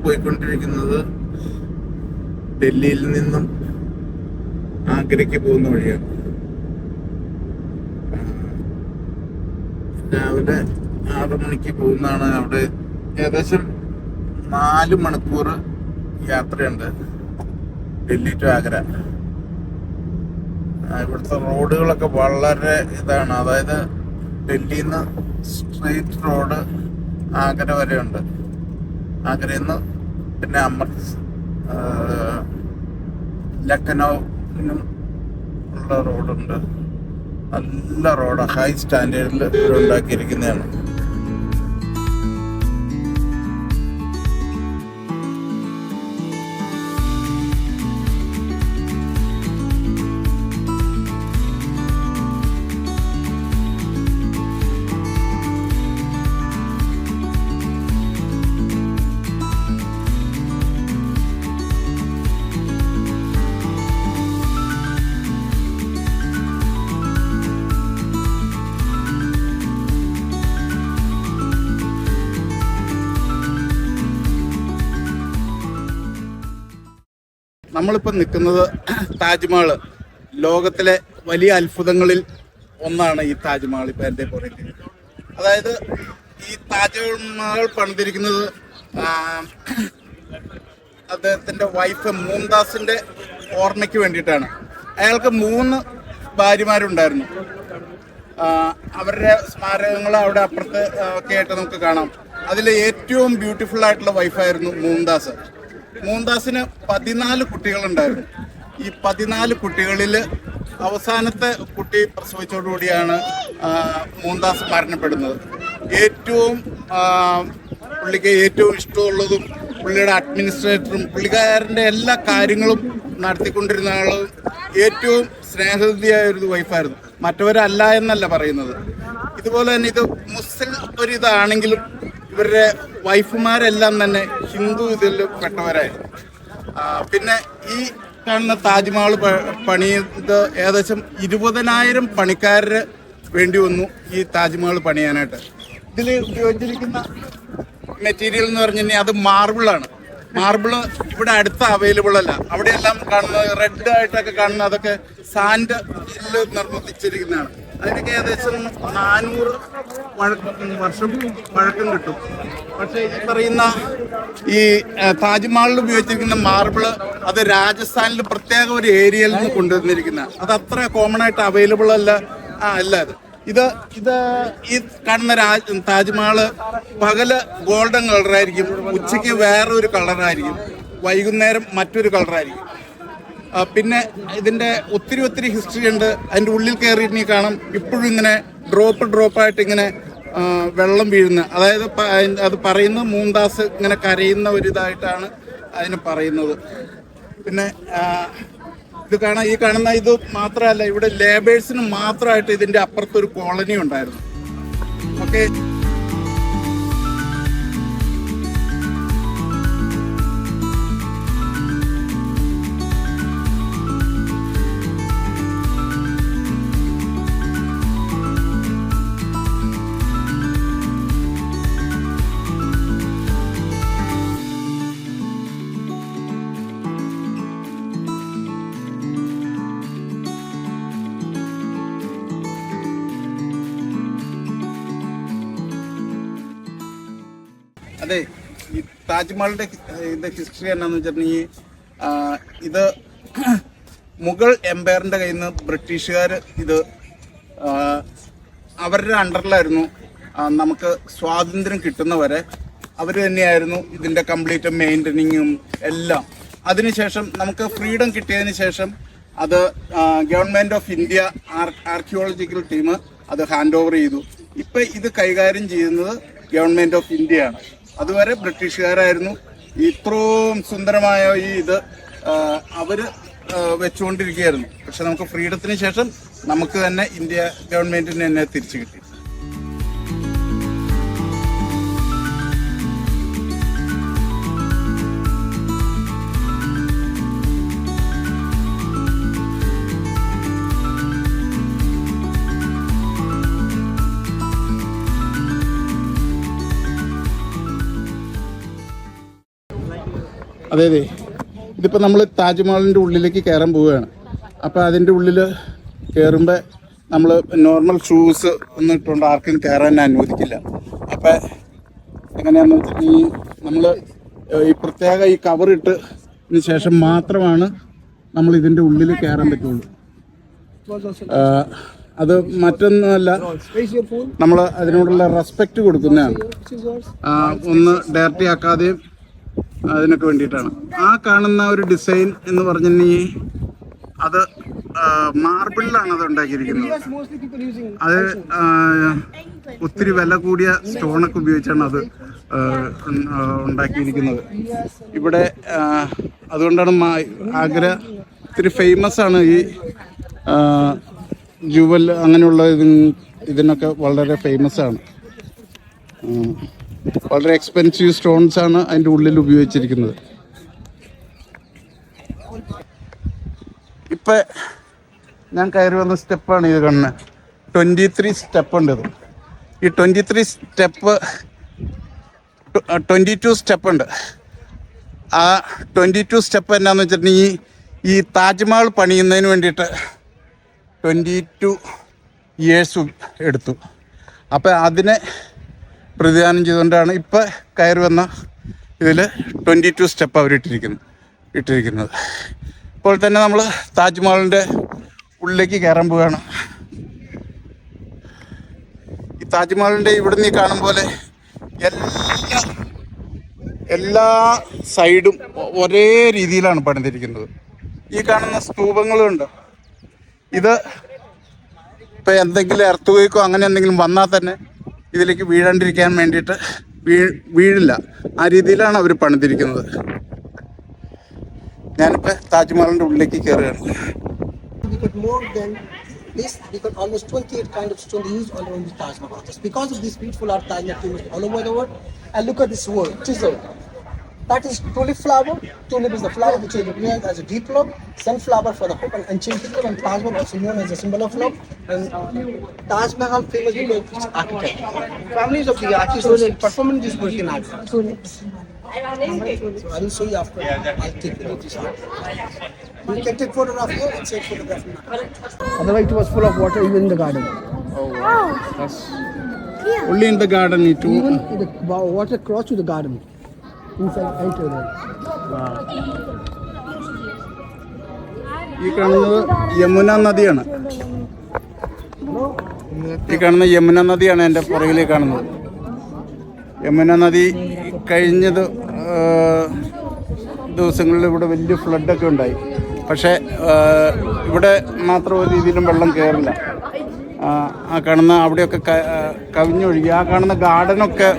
പോയിക്കൊണ്ടിരിക്കുന്നത് ഡൽഹിയിൽ നിന്നും ആഗ്രയ്ക്ക് പോകുന്ന വഴിയാണ്. രാവിലെ 6 മണിക്ക് പോകുന്നതാണ്. അവിടെ ഏകദേശം 4 മണിക്കൂർ യാത്രയുണ്ട് ഡൽഹി ടു ആഗ്ര. ഇവിടുത്തെ റോഡുകളൊക്കെ വളരെ ഇതാണ്. അതായത് ഡൽഹിയിൽ നിന്ന് സ്ട്രെയിറ്റ് റോഡ് ആഗ്ര വരെ ഉണ്ട്. ആഗ്രയിൽ നിന്ന് പിന്നെ ലക്നൌവിനും ഉള്ള റോഡുണ്ട്. നല്ല റോഡ്, ഹൈ സ്റ്റാൻഡേർഡിൽ ഉണ്ടാക്കിയിരിക്കുന്നതാണ്. നമ്മളിപ്പോൾ നിൽക്കുന്നത് താജ്മഹൽ, ലോകത്തിലെ വലിയ അത്ഭുതങ്ങളിൽ ഒന്നാണ് ഈ താജ്മഹൽ. ഇപ്പം എൻ്റെ പുറത്ത്, അതായത് ഈ താജ്മഹൽ പണിതിരിക്കുന്നത് അദ്ദേഹത്തിൻ്റെ വൈഫ് മുംതാസിൻ്റെ ഓർമ്മയ്ക്ക് വേണ്ടിയിട്ടാണ്. അയാൾക്ക് 3 ഭാര്യമാരുണ്ടായിരുന്നു. അവരുടെ സ്മാരകങ്ങൾ അവിടെ അപ്പുറത്ത് ഒക്കെ ആയിട്ട് നമുക്ക് കാണാം. അതിൽ ഏറ്റവും ബ്യൂട്ടിഫുൾ ആയിട്ടുള്ള വൈഫായിരുന്നു മുംതാസ്. മുംതാസിന് 14 കുട്ടികളുണ്ടായിരുന്നു. ഈ 14 കുട്ടികളിൽ അവസാനത്തെ കുട്ടി പ്രസവിച്ചതോടുകൂടിയാണ് മുംതാസ് മരണപ്പെടുന്നത്. പുള്ളിക്ക് ഏറ്റവും ഇഷ്ടമുള്ളതും പുള്ളിയുടെ അഡ്മിനിസ്ട്രേറ്ററും പുള്ളിക്കാരൻ്റെ എല്ലാ കാര്യങ്ങളും നടത്തിക്കൊണ്ടിരുന്ന ആളും ഏറ്റവും സ്നേഹനിധിയായ ഒരു വൈഫായിരുന്നു. മറ്റവരല്ല എന്നല്ല പറയുന്നത്. ഇതുപോലെ തന്നെ ഇത് മുസ്ലിം ഒരിതാണെങ്കിലും ഇവരുടെ വൈഫുമാരെല്ലാം തന്നെ ഹിന്ദു ഇതിൽ പെട്ടവരായിരുന്നു. പിന്നെ ഈ കാണുന്ന താജ്മഹൽ പണിയത് ഏകദേശം 20,000 പണിക്കാര് വേണ്ടി വന്നു ഈ താജ്മഹൽ പണിയാനായിട്ട്. ഇതിൽ ഉപയോഗിച്ചിരിക്കുന്ന മെറ്റീരിയൽ എന്ന് പറഞ്ഞു കഴിഞ്ഞാൽ അത് മാർബിളാണ്. മാർബിള് ഇവിടെ അടുത്ത് അവൈലബിൾ അല്ല. അവിടെയെല്ലാം കാണുന്നത് റെഡ് ആയിട്ടൊക്കെ കാണുന്ന അതൊക്കെ സാൻഡ് നിർമ്മിച്ചിരിക്കുന്നതാണ്. അതിനൊക്കെ ഏകദേശം 400 വർഷം പഴക്കം കിട്ടും. പക്ഷേ ഈ പറയുന്ന ഈ താജ്മഹലിൽ ഉപയോഗിച്ചിരിക്കുന്ന മാർബിള് അത് രാജസ്ഥാനിൽ പ്രത്യേക ഒരു ഏരിയയിൽ നിന്ന് കൊണ്ടുവന്നിരിക്കുന്ന, അത് അത്ര കോമൺ ആയിട്ട് അവൈലബിൾ അല്ല. ഇത് ഈ കാണുന്ന താജ്മഹൽ പകല് ഗോൾഡൻ കളറായിരിക്കും, ഉച്ചയ്ക്ക് വേറെ ഒരു കളറായിരിക്കും, വൈകുന്നേരം മറ്റൊരു കളറായിരിക്കും. പിന്നെ ഇതിൻ്റെ ഒത്തിരി ഹിസ്റ്ററി ഉണ്ട്. അതിൻ്റെ ഉള്ളിൽ കയറിയിട്ട് കാണാം ഇപ്പോഴും ഇങ്ങനെ ഡ്രോപ്പായിട്ട് ഇങ്ങനെ വെള്ളം വീഴുന്ന, അതായത് അത് പറയുന്നത് മുംതാസ് ഇങ്ങനെ കരയുന്ന ഒരിതായിട്ടാണ് അതിന് പറയുന്നത്. പിന്നെ ഇത് ഈ കാണുന്ന ഇത് മാത്രമല്ല, ഇവിടെ ലേബേഴ്സിന് മാത്രമായിട്ട് ഇതിൻ്റെ അപ്പുറത്തൊരു കോളനി ഉണ്ടായിരുന്നു. ഓക്കെ, അതെ, ഈ താജ്മഹലിന്റെ ഹിസ്റ്ററി എന്നാന്ന് വെച്ചിട്ടുണ്ടെങ്കിൽ ഇത് മുഗൾ എംപയറിന്റെ കയ്യിൽ നിന്ന് ബ്രിട്ടീഷുകാർ ഇത് അവരുടെ അണ്ടറിലായിരുന്നു. നമുക്ക് സ്വാതന്ത്ര്യം കിട്ടുന്നവരെ അവർ തന്നെയായിരുന്നു ഇതിൻ്റെ കംപ്ലീറ്റ് മെയിൻ്റനിങ്ങും എല്ലാം. അതിനുശേഷം നമുക്ക് ഫ്രീഡം കിട്ടിയതിന് ശേഷം അത് government of India archaeological team അത് ഹാൻഡ് ഓവർ ചെയ്തു. ഇപ്പം ഇത് കൈകാര്യം ചെയ്യുന്നത് ഗവൺമെൻറ് ഓഫ് ഇന്ത്യയാണ്. അതുവരെ ബ്രിട്ടീഷുകാരായിരുന്നു ഇത്രയും സുന്ദരമായ ഇത് അവർ വെച്ചുകൊണ്ടിരിക്കുകയായിരുന്നു. പക്ഷെ നമുക്ക് ഫ്രീഡത്തിന് ശേഷം നമുക്ക് തന്നെ ഇന്ത്യ ഗവൺമെൻറ്റിന് തന്നെ തിരിച്ചു കിട്ടി. അതെ അതെ, ഇതിപ്പോൾ നമ്മൾ താജ്മഹലിൻ്റെ ഉള്ളിലേക്ക് കയറാൻ പോവുകയാണ്. അപ്പോൾ അതിൻ്റെ ഉള്ളിൽ കയറുമ്പോൾ നമ്മൾ നോർമൽ ഷൂസ് ഒന്നും ഇട്ടുകൊണ്ട് ആർക്കും കയറാൻ അനുവദിക്കില്ല. അപ്പം എങ്ങനെയാണെന്ന് വെച്ചിട്ടുണ്ടെങ്കിൽ നമ്മൾ ഈ പ്രത്യേക ഈ കവറിട്ടതിന് ശേഷം മാത്രമാണ് നമ്മൾ ഇതിൻ്റെ ഉള്ളിൽ കയറാൻ പറ്റുള്ളൂ. അത് മറ്റൊന്നുമല്ല, നമ്മൾ അതിനോടുള്ള റെസ്പെക്റ്റ് കൊടുക്കുന്നതാണ്. ഒന്ന് ഡയറക്റ്റ് ആക്കാതെയും അതിനൊക്കെ വേണ്ടിയിട്ടാണ്. ആ കാണുന്ന ഒരു ഡിസൈൻ എന്ന് പറഞ്ഞിട്ടുണ്ടെങ്കിൽ അത് മാർബിളിലാണ് അത് ഉണ്ടാക്കിയിരിക്കുന്നത്. അത് ഒത്തിരി വില കൂടിയ സ്റ്റോണൊക്കെ ഉപയോഗിച്ചാണ് അത് ഉണ്ടാക്കിയിരിക്കുന്നത്. ഇവിടെ അതുകൊണ്ടാണ് ആഗ്ര ഒത്തിരി ഫേമസ് ആണ്. ഈ ജുവൽ അങ്ങനെയുള്ള ഇതിനൊക്കെ വളരെ ഫേമസ് ആണ്. വളരെ എക്സ്പെൻസീവ് സ്റ്റോൺസ് ആണ് അതിൻ്റെ ഉള്ളിൽ ഉപയോഗിച്ചിരിക്കുന്നത്. ഇപ്പം ഞാൻ കയറി വന്ന സ്റ്റെപ്പാണ് ഇത് കാണുന്നത്. 23 സ്റ്റെപ്പ് ഉണ്ട്. ഇത് ഈ 22 സ്റ്റെപ്പ് ഉണ്ട്. ആ 22 സ്റ്റെപ്പ് എന്നാന്ന് വെച്ചിട്ടുണ്ടെങ്കിൽ ഈ താജ്മഹൽ പണിയുന്നതിന് വേണ്ടിയിട്ട് 22 ഇയേഴ്സ് എടുത്തു. അപ്പം അതിനെ പ്രതിദാനം ചെയ്തുകൊണ്ടാണ് ഇപ്പം കയറി വന്ന ഇതിൽ 22 സ്റ്റെപ്പ് അവർ ഇട്ടിരിക്കുന്നത്. ഇപ്പോൾ തന്നെ നമ്മൾ താജ്മഹലിൻ്റെ ഉള്ളിലേക്ക് കയറാൻ പോവുകയാണ്. ഈ താജ്മഹലിൻ്റെ ഇവിടുന്ന് ഈ കാണും പോലെ എല്ലാ സൈഡും ഒരേ രീതിയിലാണ് പണിതിരിക്കുന്നത്. ഈ കാണുന്ന സ്തൂപങ്ങളുണ്ട്. ഇത് ഇപ്പം എന്തെങ്കിലും എർത്ത് ക്വേക്കോ അങ്ങനെ എന്തെങ്കിലും വന്നാൽ തന്നെ ഇതിലേക്ക് വീഴാണ്ടിരിക്കാൻ വേണ്ടിയിട്ട് വീഴില്ല. ആ രീതിയിലാണ് അവർ പണിതിരിക്കുന്നത്. ഞാനിപ്പോൾ താജ്മഹലിൻ്റെ ഉള്ളിലേക്ക് കയറുകയാണ്. We got almost 28 kind of stone used all around the Taj Mahal. Just because of this beautiful art, Taj Mahal famous all over the world. And look at this word, chisel. That is tulip flower. Tulip is the flower which is represented as a deep love. Sunflower for the hope and enchanted love. And Taj Mahal also known as a symbol of love. And Taj Mahal famous because of its architect. Families of the artists performing this work in art. Tulips. So I will show you after. I'll take you to this art. You can take photograph here and take photograph now. Otherwise it was full of water even in the garden. Oh wow. That's only in the garden it too. Even the water crossed to the garden. Inside enter there. Wow. ഈ കാണുന്നത് യമുന നദിയാണ്. ഈ കാണുന്ന യമുന നദിയാണ് എൻ്റെ പുറകിൽ കാണുന്നത്. യമുന നദി കഴിഞ്ഞത് ദിവസങ്ങളിൽ ഇവിടെ വലിയ ഫ്ലഡൊക്കെ ഉണ്ടായി. പക്ഷേ ഇവിടെ മാത്രം ഒരു രീതിയിലും വെള്ളം കയറില്ല. ആ കാണുന്ന അവിടെയൊക്കെ കവിഞ്ഞൊഴുകി. ആ കാണുന്ന ഗാർഡനൊക്കെ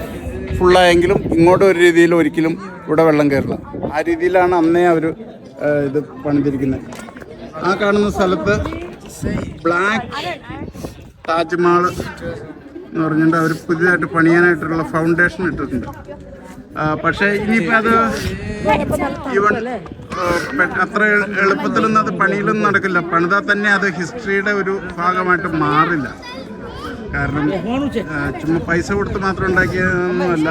ഫുള്ളായെങ്കിലും ഇങ്ങോട്ട് ഒരു രീതിയിലും ഒരിക്കലും ഇവിടെ വെള്ളം കയറില്ല. ആ രീതിയിലാണ് അന്നേ അവർ ഇത് പണിതിരിക്കുന്നത്. ആ കാണുന്ന സ്ഥലത്ത് ബ്ലാക്ക് താജ്മഹൽ എന്ന് പറഞ്ഞിട്ട് അവർ പുതിയതായിട്ട് പണിയാനായിട്ടുള്ള ഫൗണ്ടേഷൻ ഇട്ടിട്ടുണ്ട്. പക്ഷേ ഇനിയിപ്പോൾ അത് ഈവൻ അത്ര എളുപ്പത്തിലൊന്നും അത് പണിയിലൊന്നും നടക്കില്ല. പണിതാൽ തന്നെ അത് ഹിസ്റ്ററിയുടെ ഒരു ഭാഗമായിട്ട് മാറില്ല. കാരണം ചുമ്മാ പൈസ കൊടുത്ത് മാത്രം ഉണ്ടാക്കിയതൊന്നുമല്ല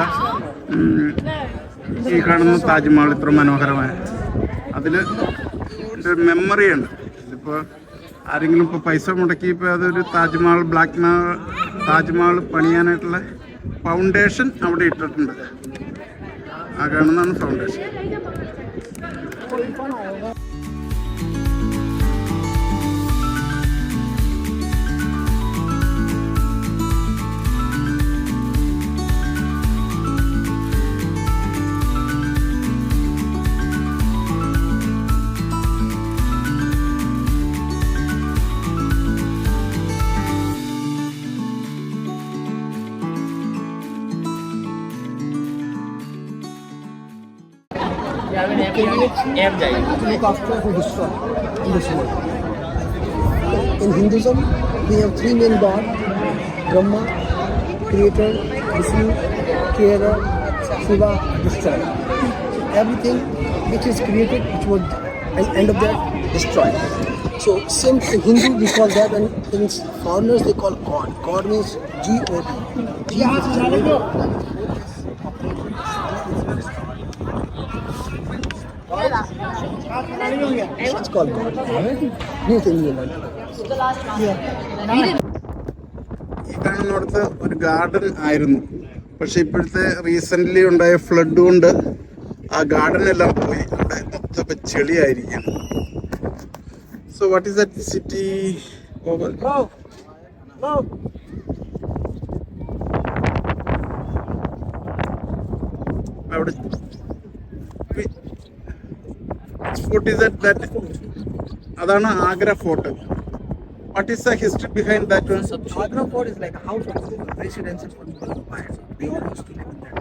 ഈ കാണുന്ന താജ്മഹൽ ഇത്ര മനോഹരമായ. അതിൽ ഒരു മെമ്മറിയുണ്ട്. ഇതിപ്പോൾ ആരെങ്കിലും ഇപ്പോൾ പൈസ മുടക്കി ഇപ്പോൾ അതൊരു താജ്മഹൽ താജ്മഹൽ പണിയാനായിട്ടുള്ള ഫൗണ്ടേഷൻ അവിടെ ഇട്ടിട്ടുണ്ട്. ആ കാണുന്നതാണ് foundation. To look after who destroy in this world. In Hinduism, we have three main gods: Brahma, Creator; Vishnu, Creator; Shiva, Destroyer. Everything which is created, which would at the end of that destroy. So, same in Hindu we call that, and in foreigners they call God. God means G-O-D. G is It's called New thing. ഈ കാണുന്നിടത്ത് ഒരു garden ആയിരുന്നു. പക്ഷെ ഇപ്പോഴത്തെ recently ഉണ്ടായ flood കൊണ്ട് ആ garden എല്ലാം പോയി. അവിടെ മൊത്തം ഇപ്പം ചെളിയായിരിക്കും. So what is that city over? അവിടെ ഫോർട്ട് ഈസ് ദാറ്റ് അതാണ് Agra fort. What is the history behind that one? Agra Fort is like a house of residential for people who buy it. They all used to live in that.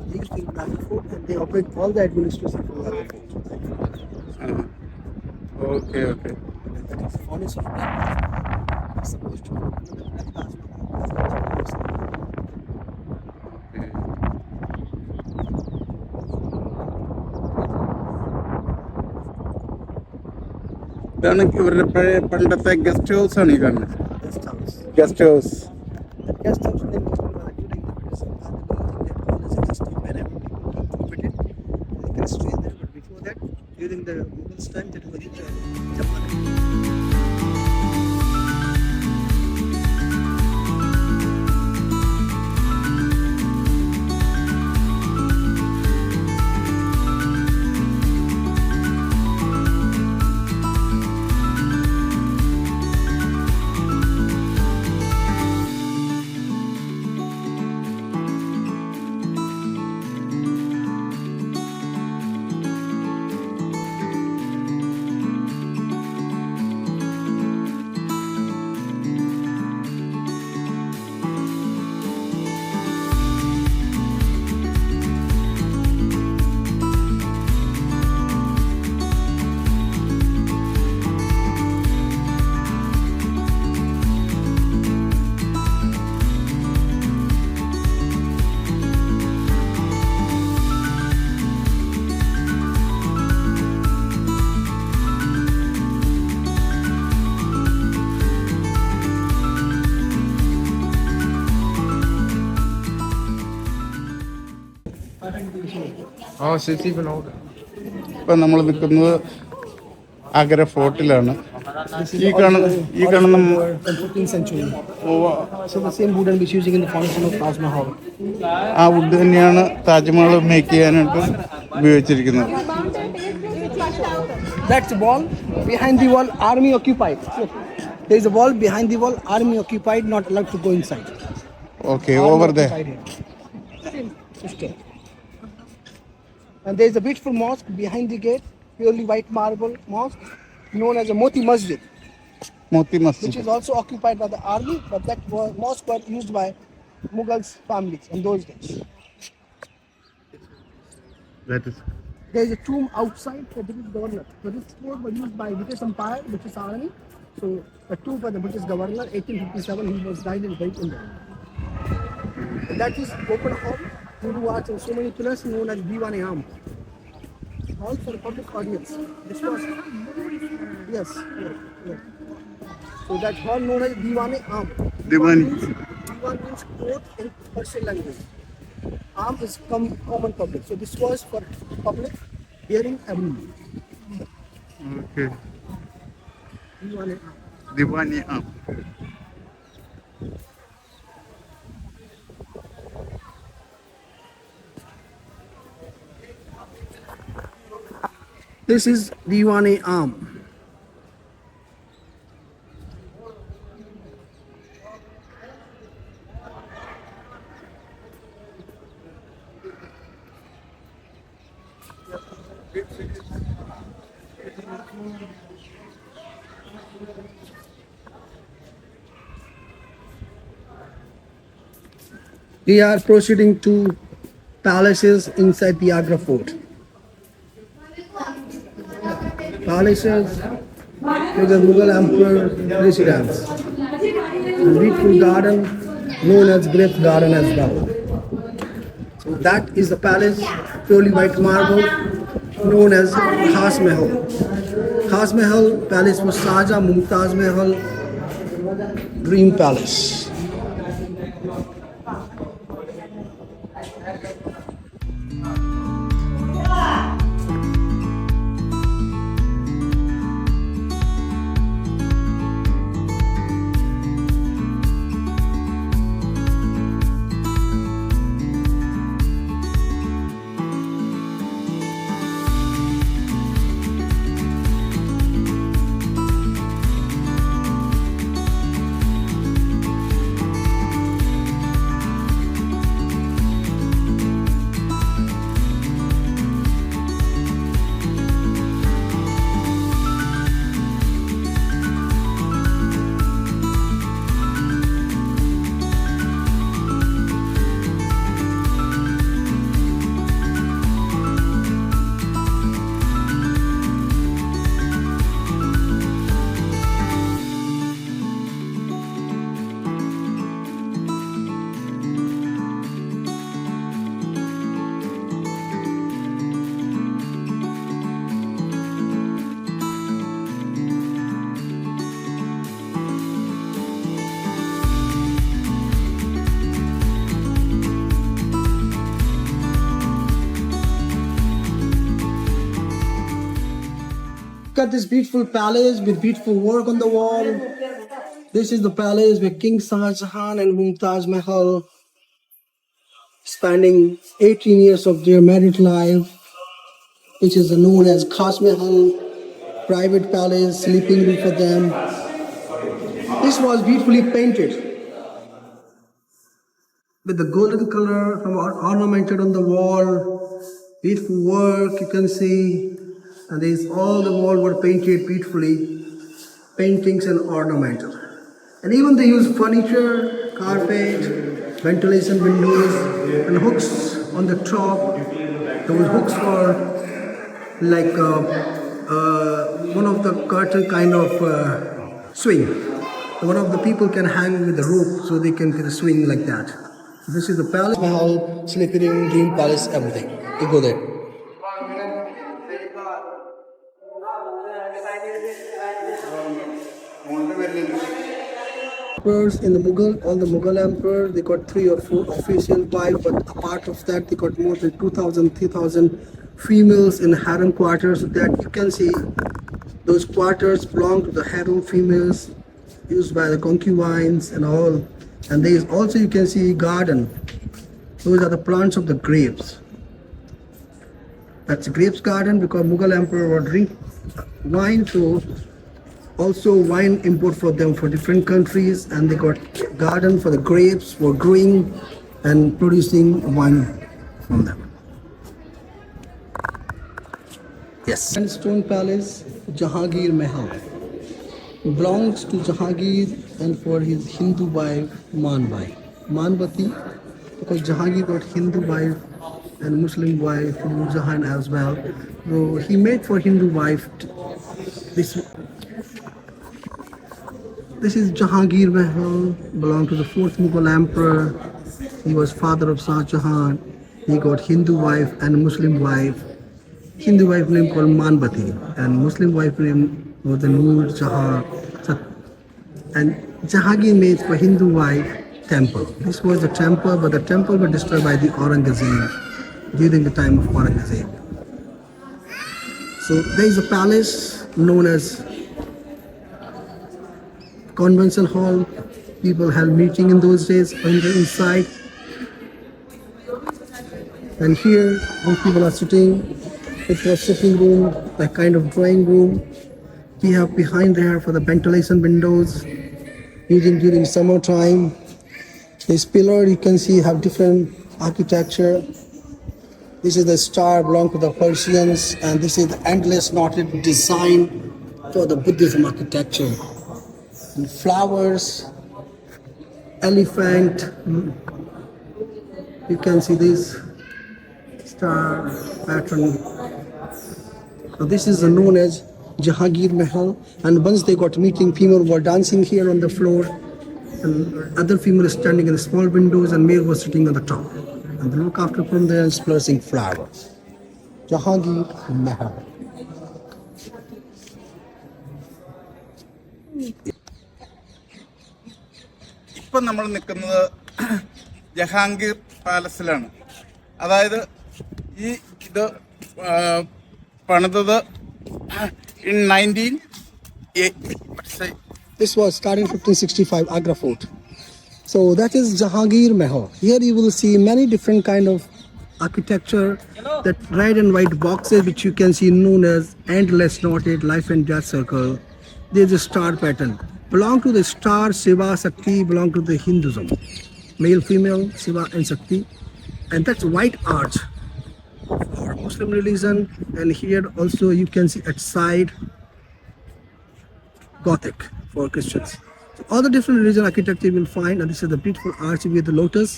They used to live in Agra Fort and they operate all the administration for Agra Fort. Okay, okay. That is the furnace of that. It's supposed to be like Taj ഇതാണ് ഇവരുടെ പഴയ പണ്ടത്തെ guest house ആണ് ഈ കാണുന്നത്. guest house. Guest house. That guest house then was during the British and they call as a guest house where everybody operated. They can stay there, but before that, during the Mughals time, that was Japan. Oh, so it's even older. ഇപ്പം നമ്മൾ നിൽക്കുന്നത് ആഗ്ര ഫോർട്ടിലാണ്. ഈ കാണുന്ന 15th century. So the same wood and was using in the foundation of Taj Mahal. ആ would തന്നെയാണ് Taj Mahal make ചെയ്യാനായിട്ട് ഉപയോഗിച്ചിരിക്കുന്നത്. That's the wall. Behind the wall, army occupied. There is a wall behind the wall, army occupied, not allowed to go inside. Okay, Army over the occupied here. Still. And there is a beautiful mosque behind the gate, purely white marble mosque, known as a Moti Masjid, Moti which Masjid. is also occupied by the army, but that mosque was used by Mughals families in those days. There is a tomb outside for British governor. So this fort was used by British Empire, British army. So the tomb for the British governor, 1857, he was died and buried in there. And that is open hall, Hindu arts and so many pillars known as Diwan-e Aam. All for public audience. This was, yes. So that hall known as Diwan-e Aam. Deewani. Diwan means court in Persian language. Aam is common public. So this was for public hearing everyone. Okay, Diwan-e Aam. Deewani. ആ, This is Diwan-e Aam. We are proceeding to palaces inside the Agra Fort. Palaces with the Mughal Emperor residence. A beautiful garden known as Grape Garden as well. So that is the palace, purely white marble, known as Khas Mahal. Khas Mahal palace was Shahjahan Mumtaz Mahal Dream Palace. Look at this beautiful palace with beautiful work on the wall. This is the palace where King Shah Jahan and Mumtaz Mahal spending 18 years of their married life, which is known as Khas Mahal, private palace, sleeping room for them. This was beautifully painted with the golden color ornamented on the wall. Beautiful work you can see, and these all the wall were painted beautifully, paintings and ornamental. And even they used furniture, carpet, ventilation windows, and hooks on the top. Those hooks were like one of the curtain kind of swing. One of the people can hang with the rope so they can get a swing like that. This is the palace, Mahal, sleeping room, dream palace, everything. You go there. Emperors in the Mughal, all the Mughal emperors, they got 3 or 4 official wives, but apart of that, they got more than 2,000, 3,000 females in harem quarters. That you can see, those quarters belong to the harem females used by the concubines and all. And there is also, you can see, garden. Those are the plants of the grapes. That's grapes garden because Mughal emperor would drink wine, so also wine import for them for different countries, and they got garden for the grapes for growing and producing wine from them. Yes. Sandstone Palace, Jahangir Mahal, belongs to Jahangir and for his Hindu wife Manbai. Manbati, because Jahangir got Hindu wife and Muslim wife Nur Jahan as well. So he made for Hindu wife this. This is Jahangir Mahal, belonged to the 4th Mughal emperor. He was father of Shah Jahan. He got Hindu wife and Muslim wife. Hindu wife name called Manbati and Muslim wife name was the Nur Jahan. And Jahangir made for Hindu wife temple. This was the temple, but the temple was destroyed by the Aurangzeb during the time of Aurangzeb. So there is a palace known as Convention Hall. People held meeting in those days on the inside. And here, when people are sitting, it's a sitting room, like kind of drawing room. We have behind there for the ventilation windows, using during summertime. This pillar you can see have different architecture. This is the star belong to the Persians, and this is the endless knotted design for the Buddhism architecture. And flowers, elephant. You can see this star pattern. So this is known as Jahangir Mahal, and once they got meeting, female were dancing here on the floor, and other female standing in the small windows, and male was sitting on the top. And they look after from there and splashing flowers. Jahangir Mahal. ഇപ്പം നമ്മൾ നിൽക്കുന്നത് ജഹാംഗീർ പാലസിലാണ്. അതായത് ഇത് പണിതത് in 1980. This was started in 1565, Agra Fort. So that is Jahangir Mahal. Here you will see many different kind of architecture, that red and white boxes which you can see known as endless knotted life and death circle. There is a star pattern. Belong to the star Shiva Shakti, belong to the Hinduism. Male, female, Shiva and Shakti. And that's white arch for Muslim religion. And here also you can see at side Gothic for Christians. So all the different religion architecture you will find, and this is the beautiful arch with the lotus.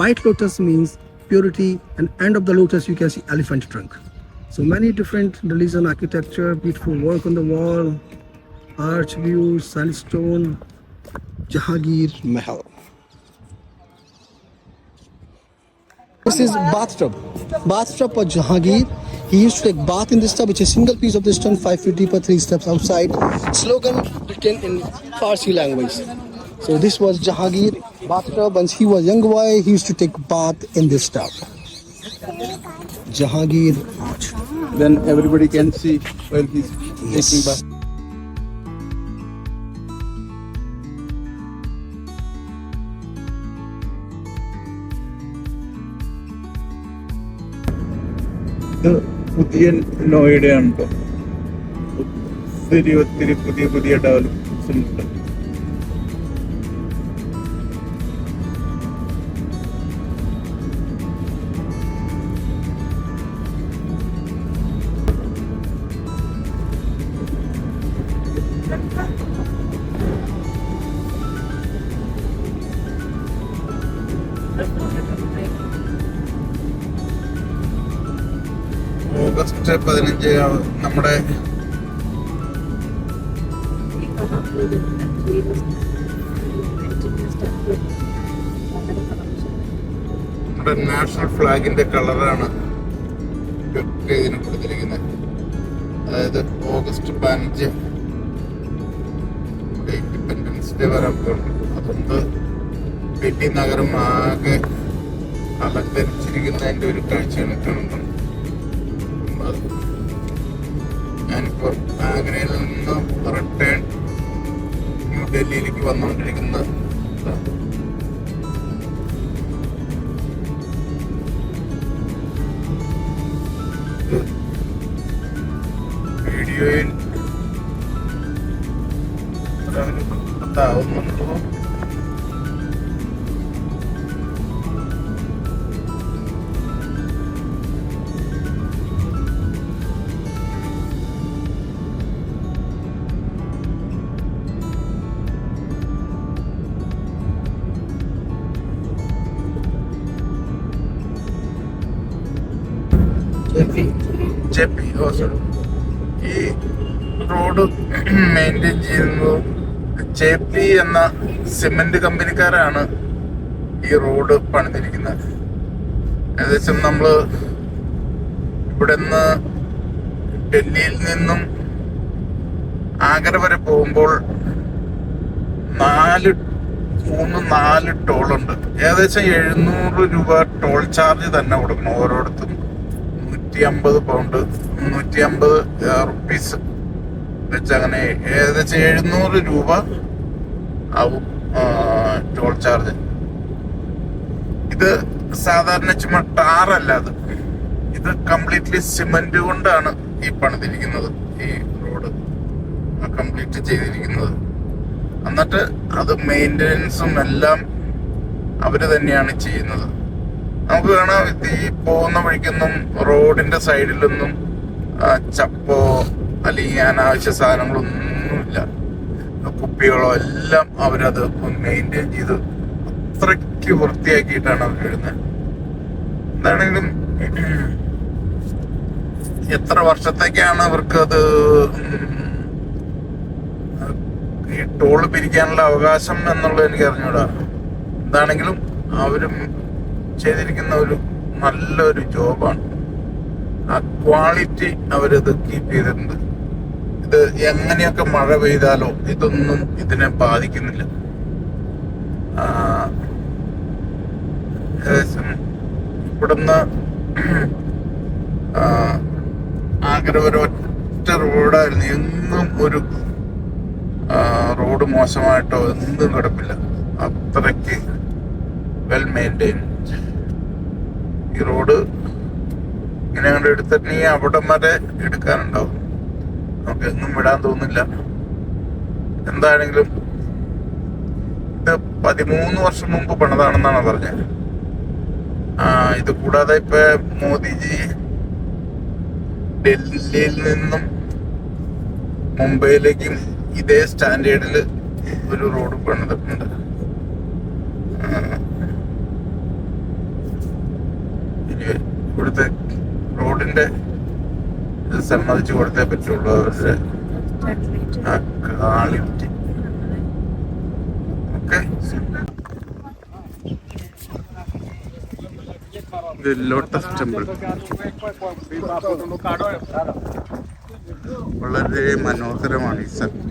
White lotus means purity, and end of the lotus you can see elephant trunk. So many different religion architecture, beautiful work on the wall, arch views, sandstone, Jahangir Mahal. This is bathtub. Bathtub for Jahangir. He used to take bath in this tub, which is a single piece of this tub, 5 feet deeper, 3 steps outside. Slogan written in Farsi language. So this was Jahangir bathtub. Once he was young boy, he used to take bath in this tub. Jahangir. Then everybody can see where he's Yes. ഇത് പുതിയ നോയിഡയാണ് കേട്ടോ. ഒത്തിരി പുതിയ developments ഉണ്ട്. August 15 നമ്മുടെ national ഫ്ലാഗിന്റെ കളറാണ് ഇതിന് കൊടുത്തിരിക്കുന്നത്. അതായത് ഓഗസ്റ്റ് 15 ഇൻഡിപെൻഡൻസ് ഡേ വരാൻ പോകുന്നു. അതുകൊണ്ട് ഡൽഹി നഗരം ആകെ അലങ്കരിച്ചിരിക്കുന്നതിന്റെ ഒരു കാഴ്ചയാണ് കാണുന്നത്. ഞാനിപ്പോൾ ആഗ്രയിൽ നിന്ന് റിട്ടേൺ ന്യൂഡൽഹിയിലേക്ക് വന്നുകൊണ്ടിരിക്കുന്ന വീഡിയോയിൽ ആവുന്നുണ്ടോ? JP, ഈ റോഡ് മെയിൻറ്റെയിൻ ചെയ്യുന്നത് JP എന്ന സിമെന്റ് കമ്പനിക്കാരാണ് ഈ റോഡ് പണിതിരിക്കുന്നത്. ഏകദേശം നമ്മൾ ഇവിടെ നിന്ന് ഡൽഹിയിൽ നിന്നും ആഗ്ര വരെ പോകുമ്പോൾ 4 ടോളുണ്ട്. ഏകദേശം 700 രൂപ ടോൾ ചാർജ് തന്നെ കൊടുക്കണം ഓരോരുത്തരും. 150 പൗണ്ട് 150 റുപ്പീസ് വെച്ച് അങ്ങനെ ഏകദേശം 700 രൂപ ആവും ടോൾ ചാർജ്. ഇത് സാധാരണ ചുമ്മാ ടാറല്ല, ഇത് കംപ്ലീറ്റ്ലി സിമെന്റ് കൊണ്ടാണ് ഈ പണിതിരിക്കുന്നത്. ഈ റോഡ് കംപ്ലീറ്റ് ചെയ്തിരിക്കുന്നത്. എന്നിട്ട് അത് മെയിൻ്റെനൻസും എല്ലാം അവര് തന്നെയാണ് ചെയ്യുന്നത്. നമുക്ക് കാണാം ഈ പോകുന്ന വഴിക്കൊന്നും റോഡിന്റെ സൈഡിലൊന്നും ചപ്പോ അല്ലെങ്കിൽ അനാവശ്യ സാധനങ്ങളൊന്നുമില്ല. കുപ്പികളോ എല്ലാം അവരത് മെയിൻറ്റെയിൻ ചെയ്ത് അത്രയ്ക്ക് വൃത്തിയാക്കിയിട്ടാണ് അവർ ഇടുന്നത്. എന്താണെങ്കിലും എത്ര വർഷത്തേക്കാണ് അവർക്ക് അത് ഈ ടോള് പിരിക്കാനുള്ള അവകാശം എന്നുള്ളത് എനിക്ക് അറിഞ്ഞൂടാ. എന്താണെങ്കിലും അവരും ചെയ്തിരിക്കുന്ന ഒരു നല്ലൊരു ജോബാണ്. ആ ക്വാളിറ്റി അവരിത് കീപ്പ് ചെയ്തിട്ടുണ്ട്. ഇത് എങ്ങനെയൊക്കെ മഴ പെയ്താലോ ഇതൊന്നും ഇതിനെ ബാധിക്കുന്നില്ല. ഏകദേശം ഇവിടുന്ന് ആഗ്ര വരെ ഒറ്റ റോഡായിരുന്നു. എങ്ങും ഒരു റോഡ് മോശമായിട്ടോ ഒന്നും കിടപ്പില്ല. അത്രയ്ക്ക് വെൽ മെയിൻറ്റെയിൻ. ഈ റോഡ് ഇങ്ങനെ കണ്ട് എടുത്തിട്ടുണ്ടെങ്കിൽ അവിടം വരെ എടുക്കാനുണ്ടാവും. നമുക്ക് എങ്ങും വിടാൻ തോന്നില്ല. എന്താണെങ്കിലും ഇത് 13 വർഷം മുമ്പ് പണിതാണെന്നാണ് പറഞ്ഞത്. ഇത് കൂടാതെ ഇപ്പൊ മോദിജി ഡൽഹിയിൽ നിന്നും മുംബൈയിലേക്കും ഇതേ സ്റ്റാൻഡേർഡിൽ ഒരു റോഡ് പണിതിട്ടുണ്ട്. ഇവിടുത്തെ റോഡിന്റെ സമ്മതിച്ചു കൊടുത്തേ പറ്റുള്ളൂ. അവരുടെ ക്വാളിറ്റി ഓക്കെ. ലോട്ടസ് ടെമ്പിൾ വളരെ മനോഹരമാണ് ഈ സ്ഥലം.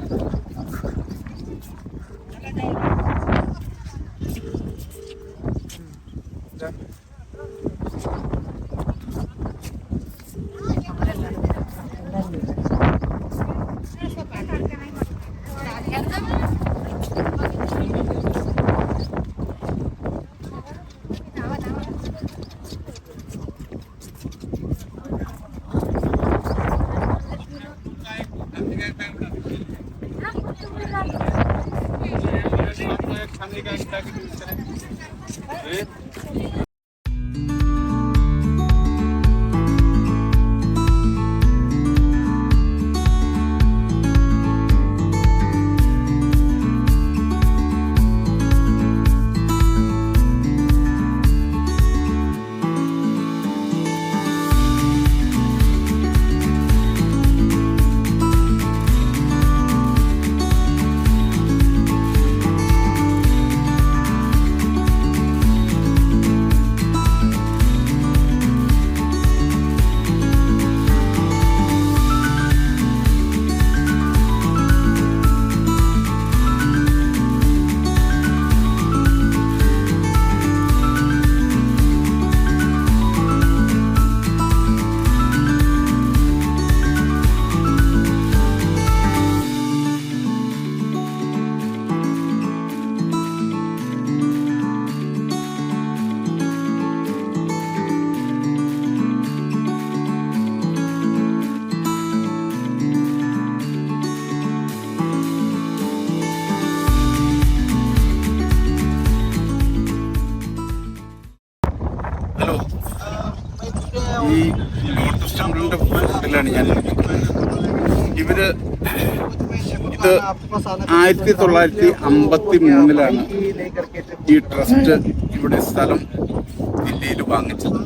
ഹലോ, ഈ ലോട്ടസ് ടെമ്പിളിന്റെ ഫ്രണ്ടിലാണ് ഞാൻ നിൽക്കുന്നത്. ഇത് 1953 ഈ ട്രസ്റ്റ് ഇവിടെ സ്ഥലം ദില്ലിയിൽ വാങ്ങിച്ചത്.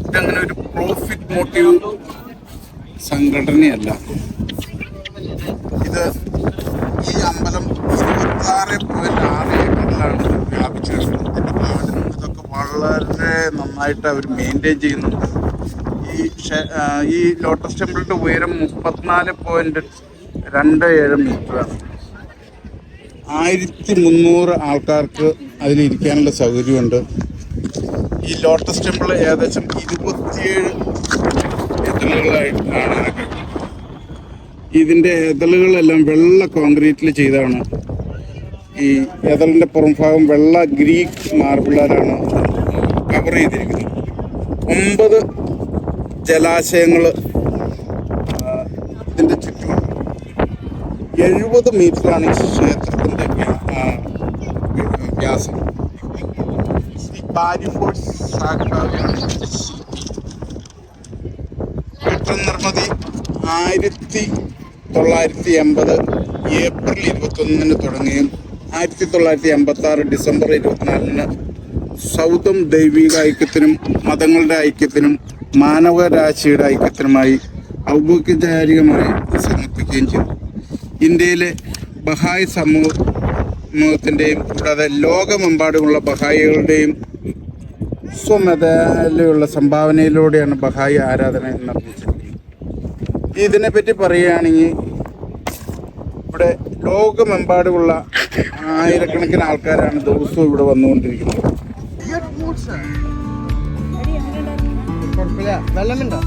ഇതങ്ങനെ ഒരു പ്രോഫിറ്റ് മോട്ടീവ് സംഘടനയല്ല. ഇത് ഈ അമ്പലം 26.6 ഏക്കറിലാണ് വ്യാപിച്ചു കിടക്കുന്നത്. ഇതിന്റെ ഗാർഡനും ഇതൊക്കെ വളരെ നന്നായിട്ട് അവർ മെയിൻറ്റെയിൻ ചെയ്യുന്നുണ്ട്. ഈ ലോട്ടസ് ടെമ്പിളിന്റെ ഉയരം 34.27 മീറ്ററാണ്. 1300 ആൾക്കാർക്ക് അതിലിരിക്കാനുള്ള സൗകര്യമുണ്ട്. ഈ ലോട്ടസ് ടെമ്പിൾ ഏകദേശം 27 എതളുകളായിട്ടാണ്. ഇതിൻ്റെ എതളുകളെല്ലാം വെള്ള കോൺക്രീറ്റിൽ ചെയ്താണ്. ഈ എതളിൻ്റെ പുറംഭാഗം വെള്ള ഗ്രീക്ക് മാർബിളാലാണ് കവർ ചെയ്തിരിക്കുന്നത്. 9 ജലാശയങ്ങൾ ഇതിൻ്റെ ചുറ്റുമുണ്ട്. 70 മീറ്ററാണ് ഈ ക്ഷേത്രത്തിൻ്റെ വ്യാസം. ശ്രീ ബാരിഫോർഡ് ക്ഷേത്രനിർമ്മിതി 1980 ഏപ്രിൽ 21 തുടങ്ങുകയും 1986 ഡിസംബർ 24 സൗദം ദൈവിക ഐക്യത്തിനും മതങ്ങളുടെ ഐക്യത്തിനും മാനവരാശിയുടെ ഐക്യത്തിനുമായി ഔപചാരികമായി സമർപ്പിക്കുകയും ചെയ്തു. ഇന്ത്യയിലെ ബഹായ് സമൂഹത്തിൻ്റെയും കൂടാതെ ലോകമെമ്പാടുമുള്ള ബഹായികളുടെയും സ്വമേധയുള്ള സംഭാവനയിലൂടെയാണ് ബഹായി ആരാധന നിർമ്മിച്ചിരിക്കുന്നത്. ഇതിനെപ്പറ്റി പറയുകയാണെങ്കിൽ ഇവിടെ ലോകമെമ്പാടുമുള്ള ആയിരക്കണക്കിന് ആൾക്കാരാണ് ദിവസവും ഇവിടെ വന്നുകൊണ്ടിരിക്കുന്നത്. വെള്ളമുണ്ടോ?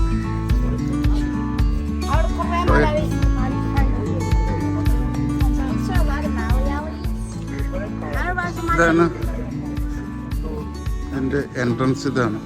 ഇതാണ് എൻ്റെ എൻട്രൻസ്. ഇതാണ്